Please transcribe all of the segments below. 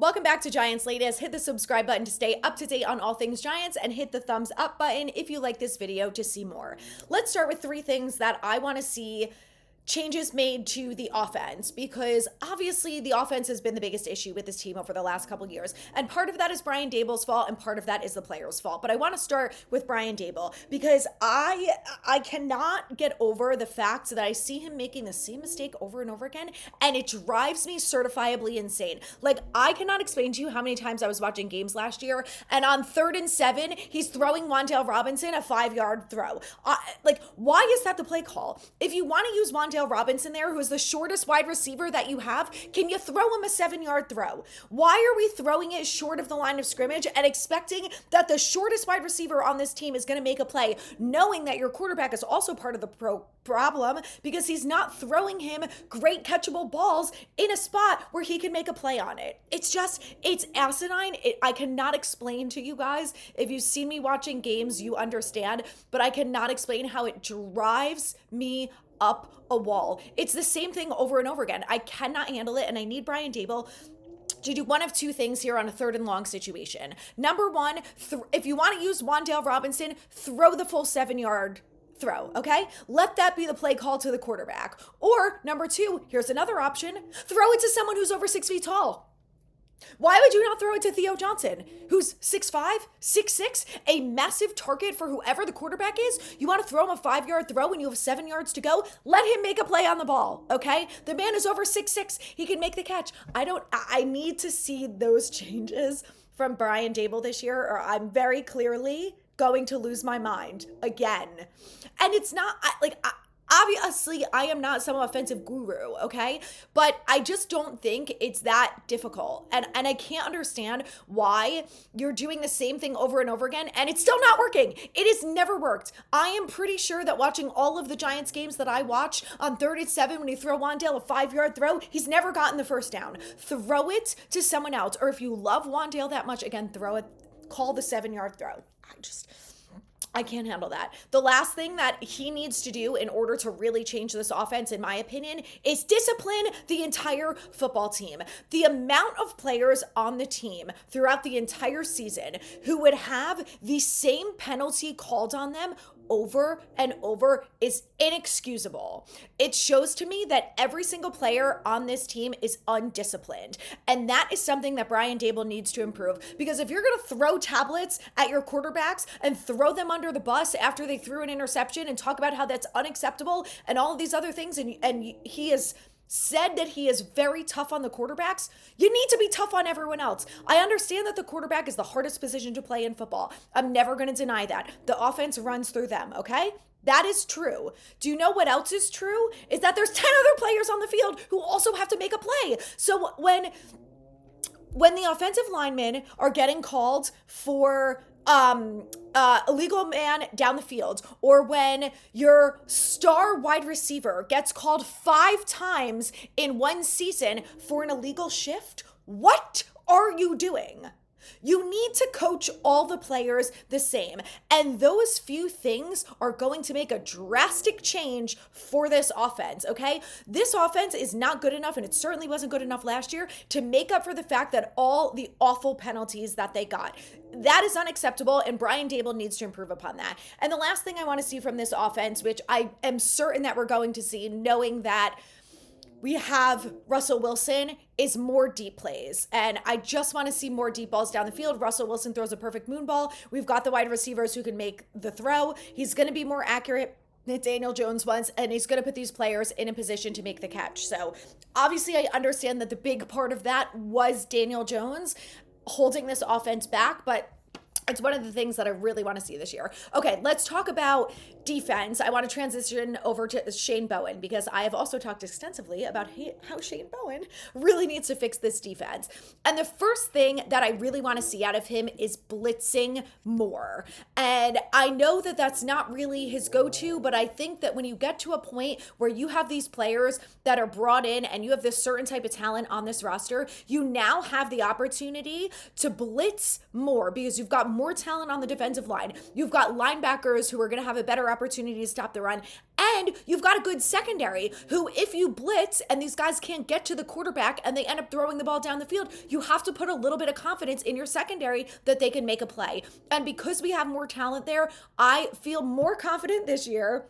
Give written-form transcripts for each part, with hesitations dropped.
Welcome back to Giants Latest. Hit the subscribe button to stay up to date on all things Giants and hit the thumbs up button if you like this video to see more. Let's start with three things that I want to see changes made to the offense, because obviously the offense has been the biggest issue with this team over the last couple years, and part of that is Brian Daboll's fault and part of that is the players' fault. But I want to start with Brian Daboll because I cannot get over the fact that I see him making the same mistake over and over again, and it drives me certifiably insane. Like, I cannot explain to you how many times I was watching games last year, and on 3rd and 7 he's throwing Wan'Dale Robinson a 5-yard throw. Why is that the play call? If you want to use Wan'Dale Robinson there, who is the shortest wide receiver that you have, can you throw him a 7-yard throw? Why are we throwing it short of the line of scrimmage and expecting that the shortest wide receiver on this team is going to make a play, knowing that your quarterback is also part of the problem because he's not throwing him great catchable balls in a spot where he can make a play on it? It's asinine. I cannot explain to you guys. If you've seen me watching games, you understand, but I cannot explain how it drives me up a wall. It's the same thing over and over again. I cannot handle it, and I need Brian Daboll to do one of two things here on a 3rd and long situation. Number one, if you want to use Wan'Dale Robinson, throw the full 7-yard throw, okay? Let that be the play call to the quarterback. Or number two, here's another option, throw it to someone who's over 6 feet tall. Why would you not throw it to Theo Johnson, who's 6'5", 6'6", a massive target for whoever the quarterback is? You want to throw him a 5-yard throw when you have 7 yards to go? Let him make a play on the ball, okay? The man is over 6'6". He can make the catch. I need to see those changes from Brian Daboll this year, or I'm very clearly going to lose my mind again. And it's not, obviously, I am not some offensive guru, okay? But I just don't think it's that difficult. And I can't understand why you're doing the same thing over and over again, and it's still not working. It has never worked. I am pretty sure that watching all of the Giants games that I watch, on 3rd and 7, when you throw Wan'Dale a 5-yard throw, he's never gotten the first down. Throw it to someone else. Or if you love Wan'Dale that much, again, throw it, call the 7-yard throw. I can't handle that. The last thing that he needs to do in order to really change this offense, in my opinion, is discipline the entire football team. The amount of players on the team throughout the entire season who would have the same penalty called on them over and over is inexcusable. It shows to me that every single player on this team is undisciplined. And that is something that Brian Daboll needs to improve. Because if you're going to throw tablets at your quarterbacks and throw them under the bus after they threw an interception and talk about how that's unacceptable and all of these other things, and he is said that he is very tough on the quarterbacks, you need to be tough on everyone else. I understand that the quarterback is the hardest position to play in football. I'm never going to deny that. The offense runs through them, okay? That is true. Do you know what else is true? Is that there's 10 other players on the field who also have to make a play. So when the offensive linemen are getting called for illegal man down the field, or when your star wide receiver gets called 5 times in one season for an illegal shift, what are you doing? You need to coach all the players the same. And those few things are going to make a drastic change for this offense, okay? This offense is not good enough, and it certainly wasn't good enough last year, to make up for the fact that all the awful penalties that they got. That is unacceptable, and Brian Daboll needs to improve upon that. And the last thing I want to see from this offense, which I am certain that we're going to see, knowing that we have Russell Wilson, is more deep plays. And I just want to see more deep balls down the field. Russell Wilson throws a perfect moon ball. We've got the wide receivers who can make the throw. He's going to be more accurate than Daniel Jones was, and he's going to put these players in a position to make the catch. So obviously I understand that the big part of that was Daniel Jones holding this offense back, but it's one of the things that I really want to see this year. Okay, let's talk about defense. I want to transition over to Shane Bowen, because I have also talked extensively about how Shane Bowen really needs to fix this defense. And the first thing that I really want to see out of him is blitzing more. And I know that that's not really his go-to, but I think that when you get to a point where you have these players that are brought in and you have this certain type of talent on this roster, you now have the opportunity to blitz more because you've got more talent on the defensive line. You've got linebackers who are going to have a better opportunity to stop the run. And you've got a good secondary who, if you blitz and these guys can't get to the quarterback and they end up throwing the ball down the field, you have to put a little bit of confidence in your secondary that they can make a play. And because we have more talent there, I feel more confident this year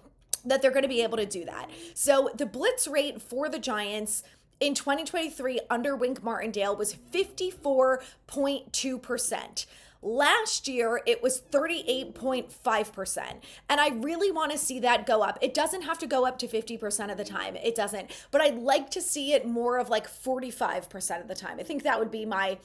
that they're going to be able to do that. So the blitz rate for the Giants in 2023 under Wink Martindale was 54.2%. Last year, it was 38.5%. And I really want to see that go up. It doesn't have to go up to 50% of the time. It doesn't. But I'd like to see it more of like 45% of the time. I think that would be my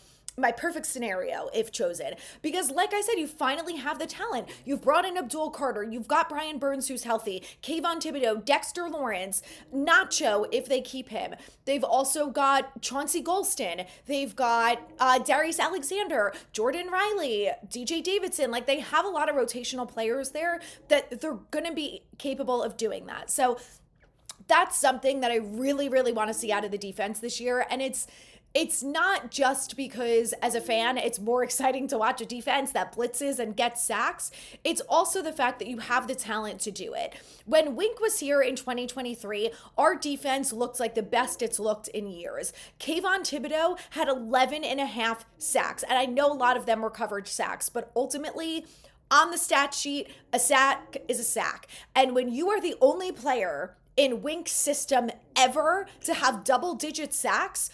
perfect scenario if chosen. Because like I said, you finally have the talent. You've brought in Abdul Carter. You've got Brian Burns, who's healthy. Kayvon Thibodeau, Dexter Lawrence, Nacho, if they keep him. They've also got Chauncey Golston. They've got Darius Alexander, Jordan Riley, DJ Davidson. Like, they have a lot of rotational players there that they're going to be capable of doing that. So that's something that I really, really want to see out of the defense this year. And it's not just because as a fan, it's more exciting to watch a defense that blitzes and gets sacks. It's also the fact that you have the talent to do it. When Wink was here in 2023, our defense looked like the best it's looked in years. Kayvon Thibodeau had 11 and a half sacks. And I know a lot of them were coverage sacks, but ultimately on the stat sheet, a sack is a sack. And when you are the only player in Wink's system ever to have double-digit sacks,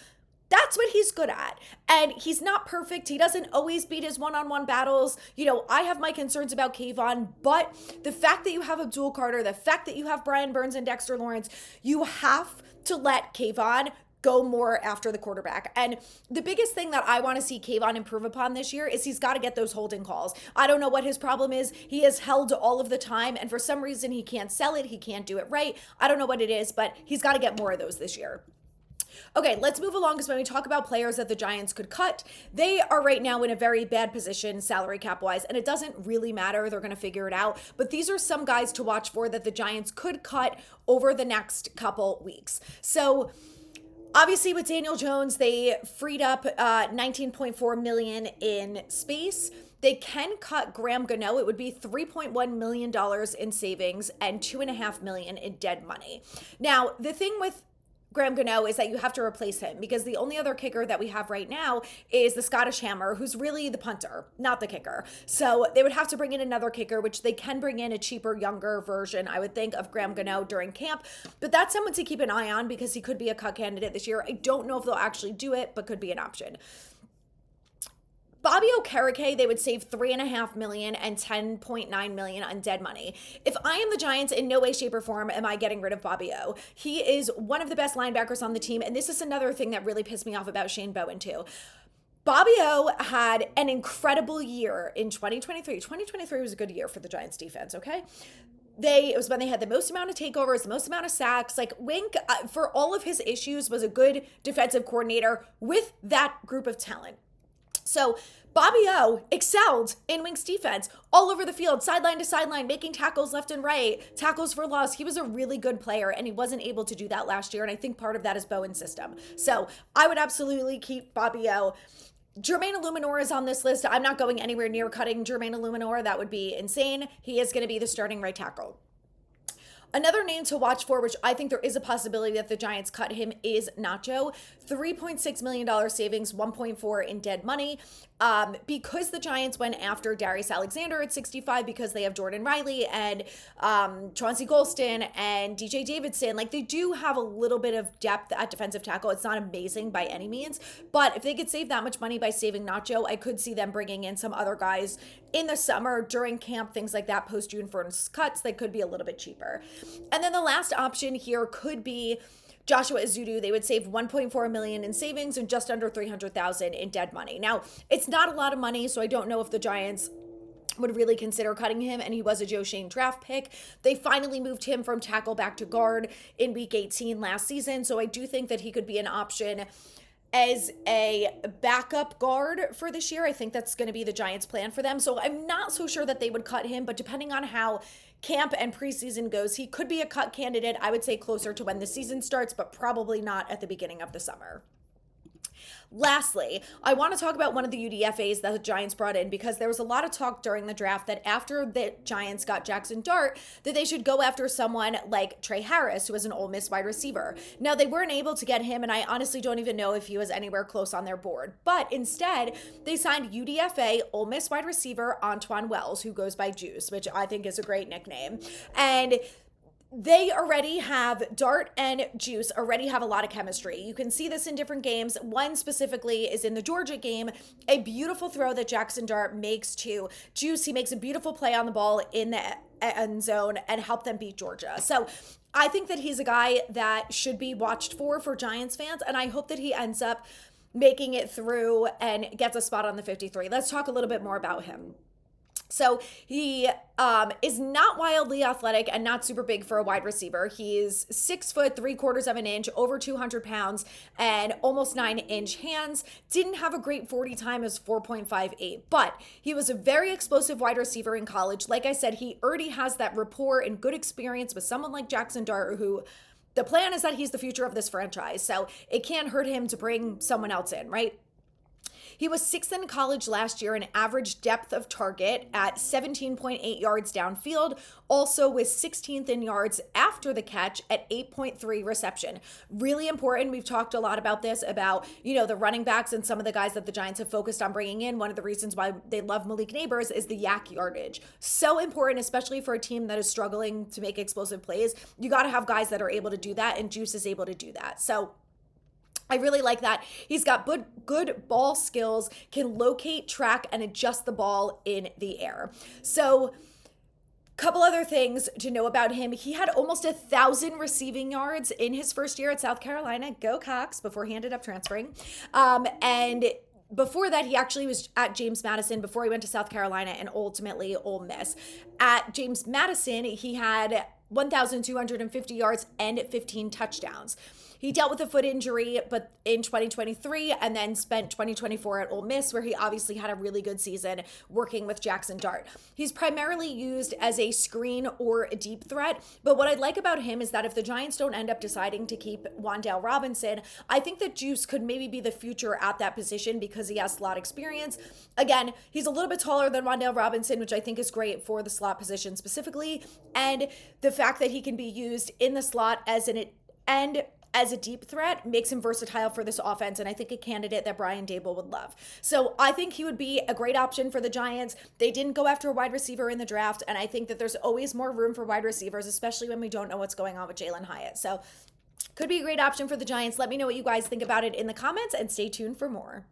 that's what he's good at. And he's not perfect. He doesn't always beat his one-on-one battles. You know, I have my concerns about Kayvon, but the fact that you have Abdul Carter, the fact that you have Brian Burns and Dexter Lawrence, you have to let Kayvon go more after the quarterback. And the biggest thing that I want to see Kayvon improve upon this year is he's got to get those holding calls. I don't know what his problem is. He is held all of the time, and for some reason he can't sell it. He can't do it right. I don't know what it is, but he's got to get more of those this year. Okay, let's move along, because when we talk about players that the Giants could cut, they are right now in a very bad position salary cap wise, and it doesn't really matter. They're going to figure it out. But these are some guys to watch for that the Giants could cut over the next couple weeks. So obviously with Daniel Jones, they freed up $19.4 million in space. They can cut Graham Gano. It would be $3.1 million in savings and $2.5 million in dead money. Now, the thing with Graham Gano is that you have to replace him, because the only other kicker that we have right now is the Scottish Hammer, who's really the punter, not the kicker. So they would have to bring in another kicker, which they can bring in a cheaper, younger version, I would think, of Graham Gano during camp. But that's someone to keep an eye on, because he could be a cut candidate this year. I don't know if they'll actually do it, but could be an option. Bobby Okereke, they would save $3.5 million and $10.9 million on dead money. If I am the Giants, in no way, shape, or form am I getting rid of Bobby O. He is one of the best linebackers on the team, and this is another thing that really pissed me off about Shane Bowen too. Bobby O had an incredible year in 2023. 2023 was a good year for the Giants defense, okay? It was when they had the most amount of takeovers, the most amount of sacks. Like, Wink, for all of his issues, was a good defensive coordinator with that group of talent. So Bobby O excelled in Wink's defense all over the field, sideline to sideline, making tackles left and right, tackles for loss. He was a really good player, and he wasn't able to do that last year. And I think part of that is Bowen's system. So I would absolutely keep Bobby O. Jermaine Illuminor is on this list. I'm not going anywhere near cutting Jermaine Illuminor. That would be insane. He is going to be the starting right tackle. Another name to watch for, which I think there is a possibility that the Giants cut him, is Nacho. $3.6 million savings, $1.4 in dead money. Because the Giants went after Darius Alexander at 65, because they have Jordan Riley and Chauncey Golston and DJ Davidson. Like, they do have a little bit of depth at defensive tackle. It's not amazing by any means, but if they could save that much money by saving Nacho, I could see them bringing in some other guys in the summer, during camp, things like that, post-June 1st cuts. They could be a little bit cheaper. And then the last option here could be Joshua Ezeudu. They would save $1.4 million in savings and just under $300,000 in dead money. Now, it's not a lot of money, so I don't know if the Giants would really consider cutting him, and he was a Joe Shane draft pick. They finally moved him from tackle back to guard in week 18 last season, so I do think that he could be an option as a backup guard for this year. I think that's going to be the Giants' plan for them. So I'm not so sure that they would cut him, but depending on how camp and preseason goes, he could be a cut candidate. I would say closer to when the season starts, but probably not at the beginning of the summer. Lastly, I want to talk about one of the UDFAs that the Giants brought in because there was a lot of talk during the draft that after the Giants got Jackson Dart, that they should go after someone like Trey Harris, who is an Ole Miss wide receiver. Now, they weren't able to get him, and I honestly don't even know if he was anywhere close on their board. But instead, they signed UDFA Ole Miss wide receiver Antoine Wells, who goes by Juice, which I think is a great nickname. And they already have Dart and Juice already have a lot of chemistry. You can see this in different games. One specifically is in the Georgia game, a beautiful throw that Jackson Dart makes to Juice. He makes a beautiful play on the ball in the end zone and help them beat Georgia. So I think that he's a guy that should be watched for Giants fans, and I hope that he ends up making it through and gets a spot on the 53. Let's talk a little bit more about him. So he is not wildly athletic and not super big for a wide receiver. He's 6 foot 3/4 of an inch, over 200 pounds, and almost 9-inch hands. Didn't have a great 40 time as 4.58, but he was a very explosive wide receiver in college. Like I said, he already has that rapport and good experience with someone like Jackson Dart, who the plan is that he's the future of this franchise. So it can't hurt him to bring someone else in, right? He was 6th in college last year in average depth of target at 17.8 yards downfield, also was 16th in yards after the catch at 8.3 reception. Really important. We've talked a lot about this, about, the running backs and some of the guys that the Giants have focused on bringing in. One of the reasons why they love Malik Neighbors is the yak yardage. So important, especially for a team that is struggling to make explosive plays. You got to have guys that are able to do that, and Juice is able to do that. So I really like that. He's got good ball skills, can locate, track, and adjust the ball in the air. So couple other things to know about him. He had almost 1,000 receiving yards in his first year at South Carolina. Go Cox, before he ended up transferring. And before that, he actually was at James Madison before he went to South Carolina and ultimately Ole Miss. At James Madison, he had 1,250 yards and 15 touchdowns. He dealt with a foot injury, but in 2023, and then spent 2024 at Ole Miss, where he obviously had a really good season working with Jackson Dart. He's primarily used as a screen or a deep threat, but what I like about him is that if the Giants don't end up deciding to keep Wan'Dale Robinson, I think that Juice could maybe be the future at that position because he has slot experience. Again, he's a little bit taller than Wan'Dale Robinson, which I think is great for the slot position specifically, and the fact that he can be used in the slot as a deep threat makes him versatile for this offense, and I think a candidate that Brian Daboll would love. So I think he would be a great option for the Giants. They didn't go after a wide receiver in the draft, and I think that there's always more room for wide receivers, especially when we don't know what's going on with Jalen Hyatt. So could be a great option for the Giants. Let me know what you guys think about it in the comments, and stay tuned for more.